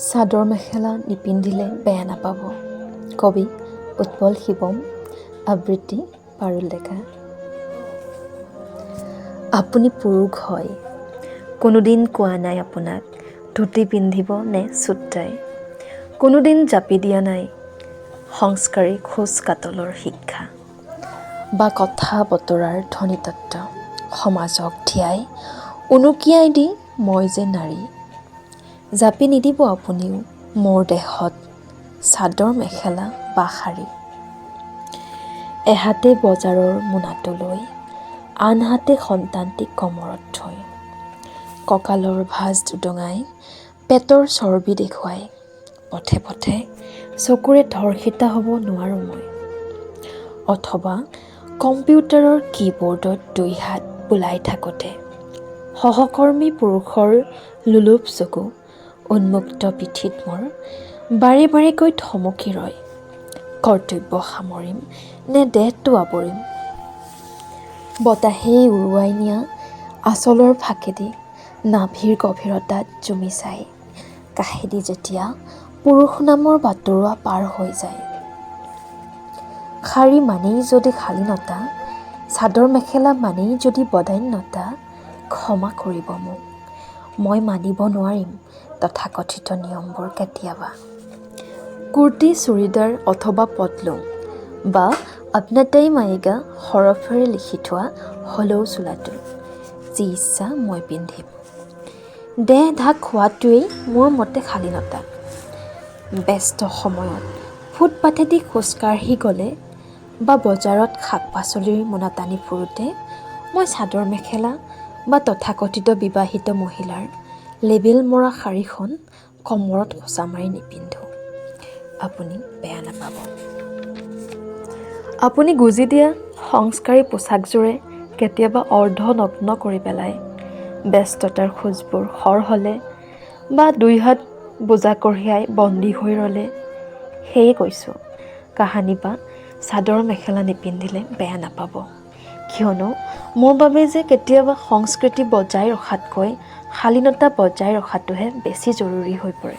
চাদৰ মেখেলা নিপিন্ধিলে বেয়া নাপাব। কবি উৎপল শিৱম, আবৃত্তি পাৰুল ডেকা। আপুনি পুৰুষ হয়, কোনোদিন কোৱা নাই আপোনাক ধুতি পিন্ধিব নে চুট টাই। কোনোদিন জাপি দিয়া নাই সংস্কাৰী খোজ কাটলৰ শিক্ষা বা কথা বতৰাৰ ধ্বনিতত্ত্ব সমাজক ধিয়াই উনুকিয়াই দি মই যে নাৰী। জাপি নিদিব আপুনিও মোৰ দেহত চাদৰ মেখেলা বা শাৰী। এহাতে বজাৰৰ মোনাটো লৈ আনহাতে সন্তানটিক কমৰত থৈ কঁকালৰ ভাঁজ দুডঙাই পেটৰ চৰ্বি দেখুৱাই পথে পথে চকুৰে ধৰ্ষিতা হ'ব নোৱাৰোঁ মই। অথবা কম্পিউটাৰৰ কীবৰ্ডত দুই হাত বুলাই থাকোঁতে সহকৰ্মী পুৰুষৰ লোলোপ চকু উন্মুক্ত পিঠিত মোৰ বাৰে বাৰেকৈ থমকি ৰয়। কৰ্তব্য সামৰিম নে দেহটো আৱৰিম। বতাহেই উৰুৱাই নিয়া আঁচলৰ ফাঁকেদি নাভিৰ গভীৰতাত জুমি চাই কাষেদি যেতিয়া পুৰুষ নামৰ বাটৰুৱা পাৰ হৈ যায়। শাৰী মানেই যদি শালীনতা, চাদৰ মেখেলা মানেই যদি বদান্যতা, ক্ষমা কৰিব মোক, মই মানিব নোৱাৰিম তথাকথিত নিয়মবোৰ কেতিয়াবা। কুৰ্তি চুৰিদাৰ অথবা পটলুং বা আপনা টাইম আয়েগা হৰফেৰে লিখি থোৱা হলেও চোলাটো যি ইচ্ছা মই পিন্ধিম। দেহ ঢাক খোৱাটোৱেই মোৰ মতে শালীনতা। ব্যস্ত সময়ত ফুটপাথেদি খোজকাঢ়ি গ'লে বা বজাৰত শাক পাচলিৰ মোনা টানি ফুৰোঁতে মই চাদৰ মেখেলা বা তথাকথিত বিবাহিত মহিলাৰ লেবেল মৰা শাৰীখন কমৰত খোচা মাৰি নিপিন্ধোঁ। আপুনি বেয়া নাপাব। আপুনি গুজি দিয়া সংস্কাৰী পোচাকযোৰে কেতিয়াবা অৰ্ধনগ্ন কৰি পেলায়। ব্যস্ততাৰ খোজবোৰ খৰ হ'লে বা দুই হাত বোজা কঢ়িয়াই বন্দী হৈ ৰ'লে। সেয়ে কৈছোঁ, কাহানি বা চাদৰ মেখেলা নিপিন্ধিলে বেয়া নাপাব। কিয়নো মোৰ বাবে যে কেতিয়াবা সংস্কৃতি বজাই ৰখাতকৈ শালীনতা বজাই ৰখাটোহে বেছি জৰুৰী হৈ পৰে।